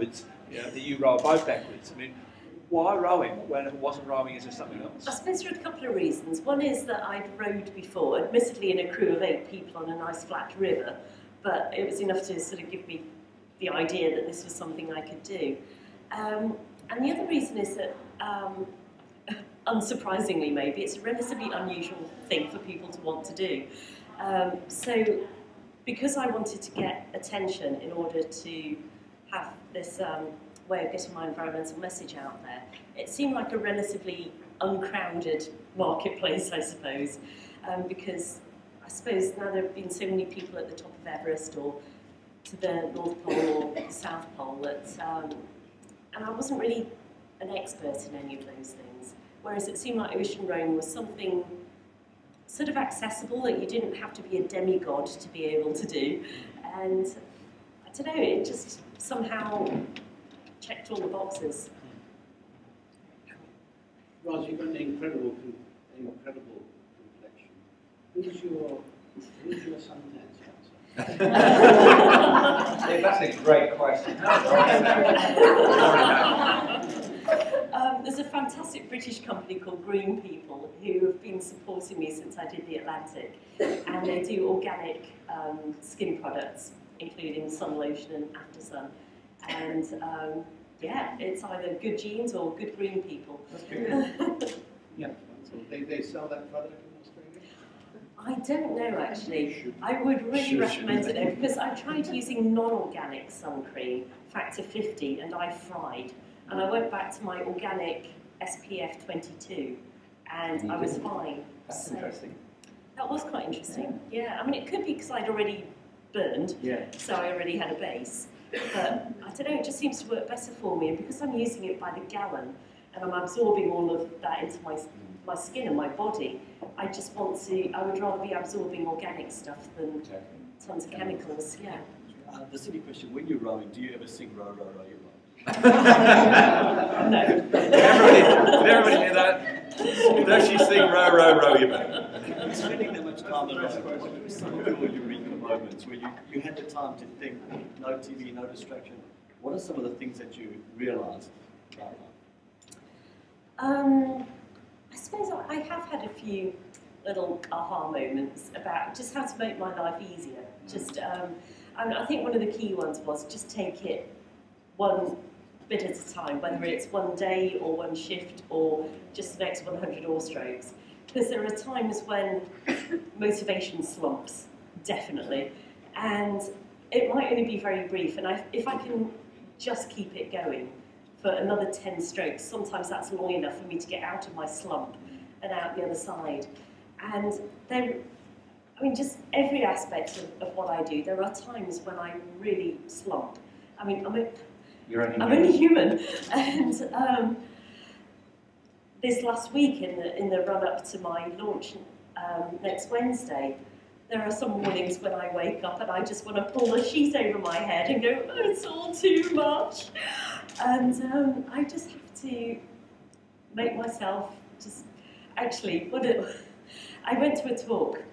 backwards, that you row a boat backwards. I mean, why rowing when it wasn't rowing? Is there something else? I suppose there are a couple of reasons. One is that I'd rowed before, admittedly in a crew of 8 people on a nice flat river, but it was enough to sort of give me the idea that this was something I could do. And the other reason is that, unsurprisingly maybe, it's a relatively unusual thing for people to want to do. So because I wanted to get attention in order to have this way of getting my environmental message out there, it seemed like a relatively uncrowded marketplace, I suppose, because I suppose now there have been so many people at the top of Everest or to the North Pole or the South Pole that, and I wasn't really an expert in any of those things, whereas it seemed like ocean rowing was something sort of accessible that you didn't have to be a demigod to be able to do, and I don't know, it just somehow checked all the boxes. Roz, you've got an incredible complexion. Who's your suntans sponsor? That's a great question. There's a fantastic British company called Green People who have been supporting me since I did the Atlantic, and they do organic skin products, including sun lotion and after sun. And yeah, it's either good genes or good green people. That's good. Yeah. So they sell that product in Australia? I don't know actually. I would really recommend it though, because I tried using non-organic sun cream, factor 50, and I fried. And I went back to my organic SPF 22, and I was fine. That's interesting. That was quite interesting. Yeah, I mean, it could be because I'd already burned, so I already had a base. But I don't know, it just seems to work better for me. And because I'm using it by the gallon, and I'm absorbing all of that into my skin and my body, I just want to, I would rather be absorbing organic stuff than tons of chemicals, yeah. The silly question, when you're rowing, do you ever sing row, row, row your boat? No. Did everybody hear that? Does she sing row, row, row your boat? Spending that much time on road, what were some of your eureka moments where you had the time to think, no TV, no distraction? What are some of the things that you realised about life? I suppose I have had a few little aha moments about just how to make my life easier. Just, I think one of the key ones was just take it one bit at a time, whether it's one day or one shift or just the next 100 oar strokes. Because there are times when motivation slumps, definitely, and it might only be very brief, and if I can just keep it going for another 10 strokes, sometimes that's long enough for me to get out of my slump and out the other side. And then, I mean, just every aspect of what I do, there are times when I really slump. I mean, I'm only human, and this last week in the run-up to my launch next Wednesday, there are some mornings when I wake up and I just want to pull the sheet over my head and go, oh, it's all too much. And I just have to make myself just, actually, I went to a talk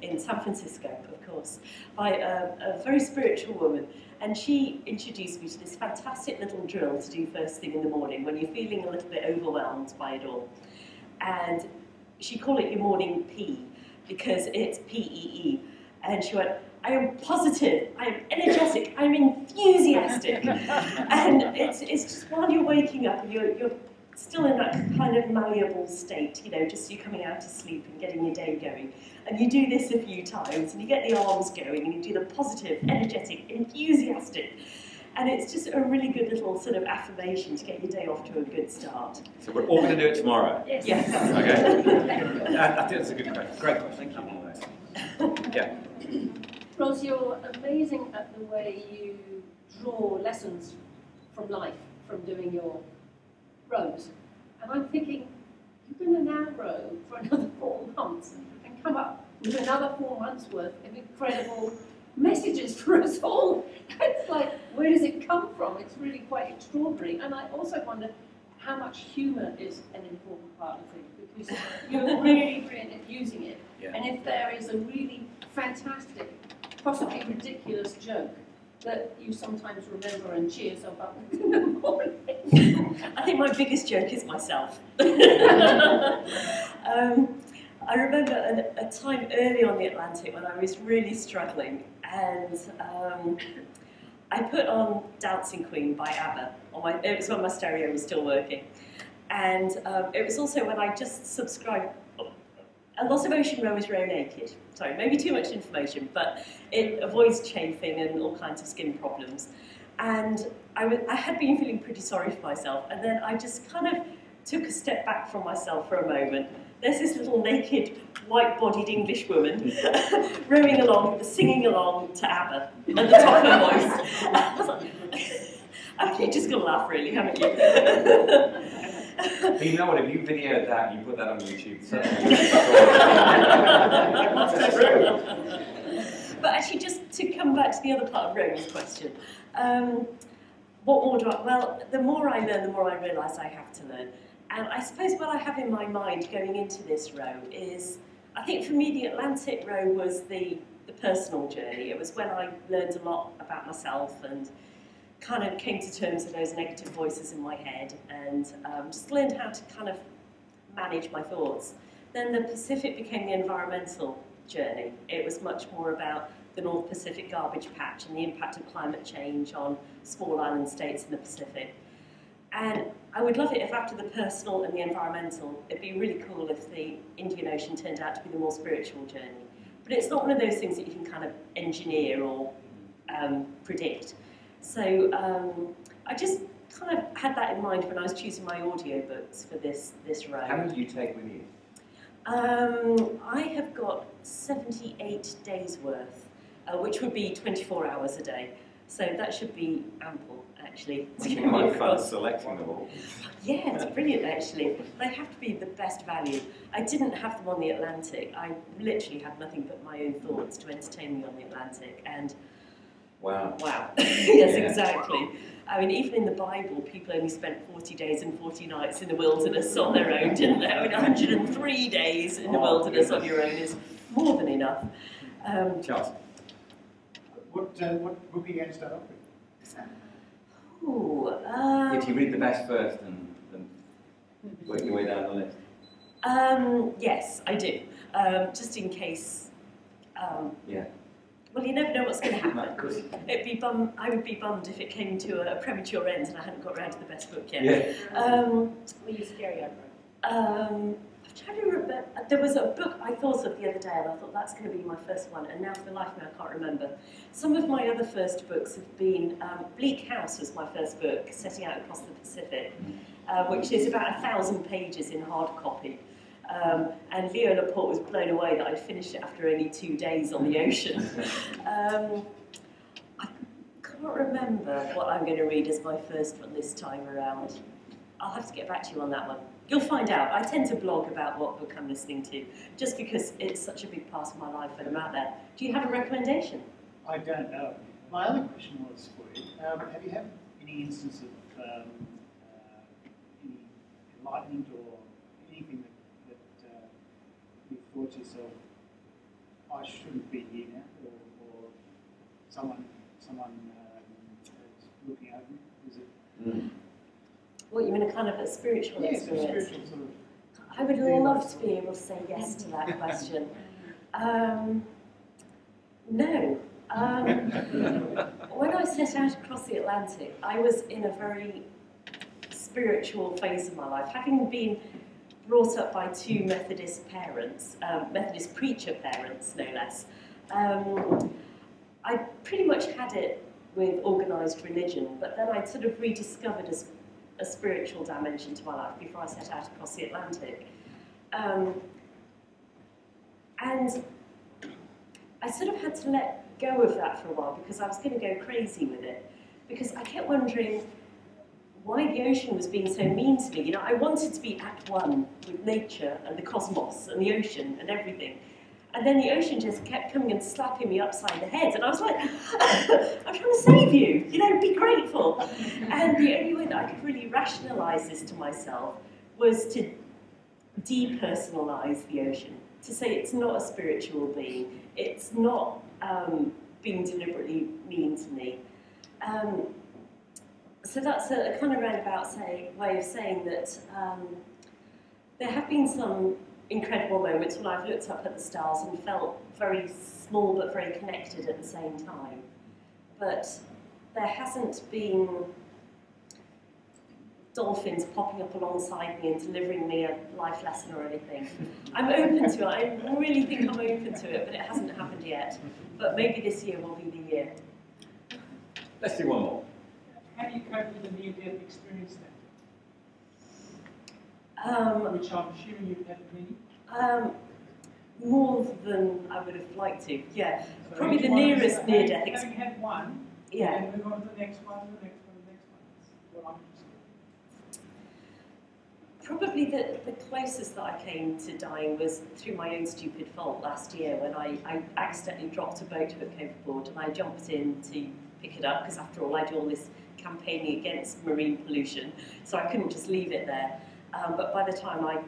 in San Francisco, of course, by a very spiritual woman, and she introduced me to this fantastic little drill to do first thing in the morning when you're feeling a little bit overwhelmed by it all. And she called it your morning pee, because it's P-E-E. And she went, I am positive, I am energetic, I am enthusiastic. And it's just while you're waking up and you're still in that kind of malleable state, you know, just you coming out of sleep and getting your day going. And you do this a few times and you get the arms going and you do the positive, energetic, enthusiastic. And it's just a really good little sort of affirmation to get your day off to a good start. So we're all going to do it tomorrow? Yes. Okay. I think that's a good question. Great question. Thank you. Yeah. Roz, you're amazing at the way you draw lessons from life, from doing your rows. And I'm thinking, you're going to now row for another 4 months and come up with another 4 months worth of incredible messages for us all. It's like, where does it come from? It's really quite extraordinary. And I also wonder how much humour is an important part of things, because you're really brilliant at using it. Yeah. And if there is a really fantastic, possibly ridiculous joke that you sometimes remember and cheer yourself up in the morning? I think my biggest joke is myself. I remember a time early on the Atlantic when I was really struggling, and I put on Dancing Queen by ABBA. It was when my stereo was still working. And it was also when I just subscribed. A lot of ocean rowers row naked. Sorry, maybe too much information, but it avoids chafing and all kinds of skin problems. And I had been feeling pretty sorry for myself, and then I just kind of took a step back from myself for a moment. There's this little naked, white-bodied English woman rowing along, singing along to ABBA at the top of her voice. I was like, you're just going to laugh, really, haven't you? But you know what, if you videoed that and you put that on YouTube, certainly. But actually, just to come back to the other part of Roni's question, what more do I... Well, the more I learn, the more I realise I have to learn. And I suppose what I have in my mind going into this row is, I think for me the Atlantic row was the personal journey. It was when I learned a lot about myself and kind of came to terms with those negative voices in my head, and just learned how to kind of manage my thoughts. Then the Pacific became the environmental journey. It was much more about the North Pacific garbage patch and the impact of climate change on small island states in the Pacific. And I would love it if after the personal and the environmental, it'd be really cool if the Indian Ocean turned out to be the more spiritual journey. But it's not one of those things that you can kind of engineer or predict. So I just kind of had that in mind when I was choosing my audiobooks for this row. How many do you take with you? I have got 78 days worth, which would be 24 hours a day. So that should be ample, actually. You might find selecting them all. Yeah, it's brilliant, actually. They have to be the best value. I didn't have them on the Atlantic. I literally had nothing but my own thoughts to entertain me on the Atlantic. And wow. Yes, exactly. I mean, even in the Bible, people only spent 40 days and 40 nights in the wilderness on their own, didn't they? I mean, 103 days in the wilderness on your own is more than enough. Charles? What book are you going to start off with? If you read the best first and work your way down the list. Yes, I do. Just in case. Yeah. Well, you never know what's going to happen. No, of course. I would be bummed if it came to a premature end and I hadn't got around to the best book yet. Yeah. Were you scary over? I'm trying to remember. There was a book I thought of the other day, and I thought that's going to be my first one. And now, for the life of me, I can't remember. Some of my other first books have been Bleak House was my first book, setting out across the Pacific, which is about 1,000 pages in hard copy. And Leo Laporte was blown away that I'd finished it after only 2 days on the ocean. I can't remember what I'm going to read as my first one this time around. I'll have to get back to you on that one. You'll find out. I tend to blog about what book I'm listening to, just because it's such a big part of my life when I'm out there. Do you have a recommendation? I don't know. My other question was for you. Have you had any instance of any enlightenment or anything that you thought to yourself, I shouldn't be here now, or someone is looking over me? Is it? What, you mean a kind of a spiritual experience? Spiritual sort of. I would love to be able to say yes to that question. No. When I set out across the Atlantic, I was in a very spiritual phase of my life, having been brought up by 2 Methodist parents, Methodist preacher parents, no less. I pretty much had it with organised religion, but then I sort of rediscovered a spiritual dimension to my life before I set out across the Atlantic. And I sort of had to let go of that for a while because I was going to go crazy with it. Because I kept wondering why the ocean was being so mean to me. You know, I wanted to be at one with nature and the cosmos and the ocean and everything. And then the ocean just kept coming and slapping me upside the head. And I was like, I'm trying to save you, you know, be grateful. And the only way that I could really rationalise this to myself was to depersonalise the ocean, to say it's not a spiritual being, it's not being deliberately mean to me. So that's a kind of roundabout way of saying that there have been some incredible moments when I've looked up at the stars and felt very small but very connected at the same time. But there hasn't been dolphins popping up alongside me and delivering me a life lesson or anything. I'm open to it. I really think I'm open to it, but it hasn't happened yet. But maybe this year will be the year. Let's do one more. How do you cope with the near-death experience then? Which I'm assuming you've had many? More than I would have liked to, yeah. So Probably the each one is nearest like, near-death having experience. had one, Yeah. and move on to the next one, the next one, the next one. That's what I'm interested in. Probably the closest that I came to dying was through my own stupid fault last year when I accidentally dropped a boat hook overboard and I jumped in to pick it up because after all I do all this campaigning against marine pollution, so I couldn't just leave it there. But by the time I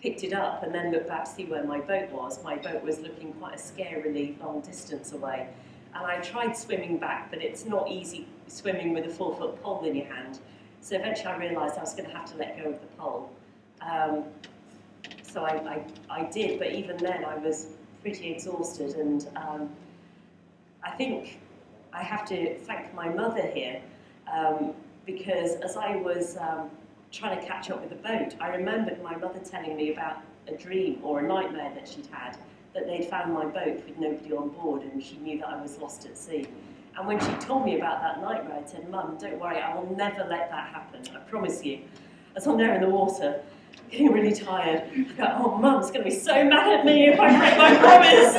picked it up and then looked back to see where my boat was looking quite a scarily long distance away. And I tried swimming back, but it's not easy swimming with a 4-foot pole in your hand. So eventually I realised I was going to have to let go of the pole. So I did, but even then I was pretty exhausted. And I think I have to thank my mother here, because as I was trying to catch up with the boat, I remembered my mother telling me about a dream or a nightmare that she'd had, that they'd found my boat with nobody on board and she knew that I was lost at sea. And when she told me about that nightmare, I said, Mum, don't worry, I will never let that happen, I promise you. As I'm there in the water, getting really tired, I go, oh, Mum's going to be so mad at me if I break my promise.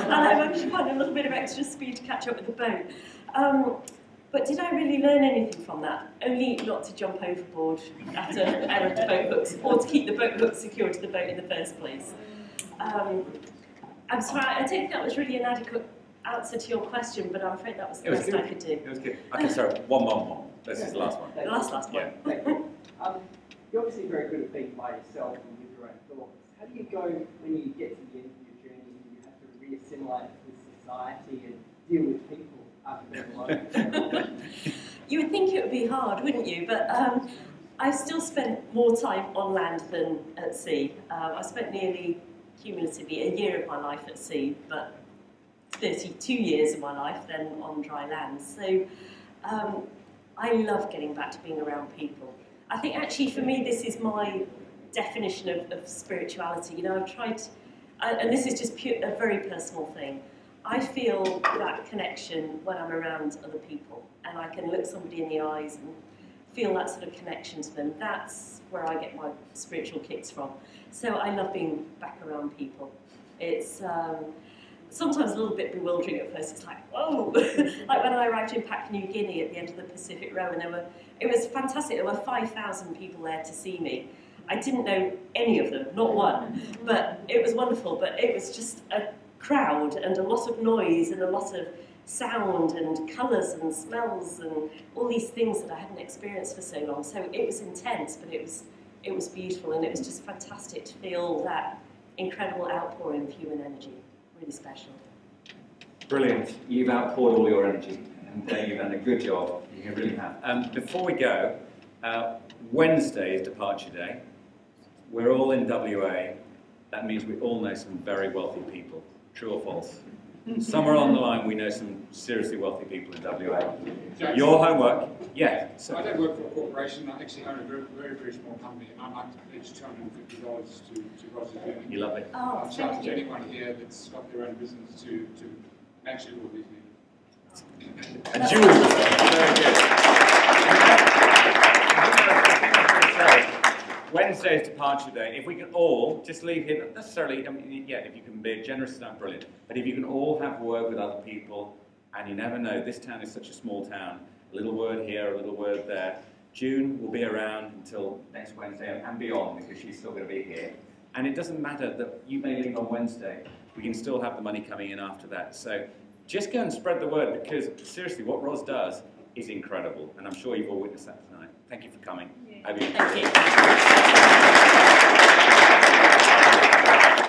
And I managed to find a little bit of extra speed to catch up with the boat. But did I really learn anything from that? Only not to jump overboard after errant boat hooks, or to keep the boat hook secured to the boat in the first place. I'm sorry, I don't think that was really an adequate answer to your question, but I'm afraid that was the best I could do. It was good. Okay, sorry, one more. This is the last one. The last one. Yeah. Thank you. You're obviously very good at being by yourself and with your own thoughts. How do you go when you get to the end of your journey and you have to re-assimilate with society and deal with people after being alone? You would think it would be hard, wouldn't you? But I've still spent more time on land than at sea. I spent nearly, cumulatively, a year of my life at sea, but 32 years of my life then on dry land. So I love getting back to being around people. I think actually for me this is my definition of spirituality. You know, I've tried, and this is just a very personal thing. I feel that connection when I'm around other people and I can look somebody in the eyes and feel that sort of connection to them. That's where I get my spiritual kicks from. So I love being back around people. It's sometimes a little bit bewildering at first. It's like, whoa! Like when I arrived in Papua New Guinea at the end of the Pacific Row, and it was fantastic. There were 5,000 people there to see me. I didn't know any of them, not one, but it was wonderful. But it was just a crowd and a lot of noise and a lot of sound and colours and smells and all these things that I hadn't experienced for so long. So it was intense, but it was beautiful, and it was just fantastic to feel that incredible outpouring of human energy. Really special. Brilliant. You've outpoured all your energy, and you've done a good job. You really have. Before we go, Wednesday is departure day. We're all in WA. That means we all know some very wealthy people. True or false? Somewhere along the line, we know some seriously wealthy people in WA. Your homework, yeah. So I don't work for a corporation. I actually own a very, very, very small company, and I like to pledge $250 to Roz's journey. You love it. Oh, I've challenged anyone here that's got their own business to actually all these needs. And Jules, very good. Wednesday's departure day. If we can all just leave here, not necessarily, I mean, yeah, if you can be generous enough, brilliant. But if you can all have a word with other people, and you never know, this town is such a small town. A little word here, a little word there. June will be around until next Wednesday and beyond, because she's still going to be here. And it doesn't matter that you may leave on Wednesday. We can still have the money coming in after that. So just go and spread the word, because seriously, what Roz does is incredible. And I'm sure you've all witnessed that tonight. Thank you for coming. Thank you.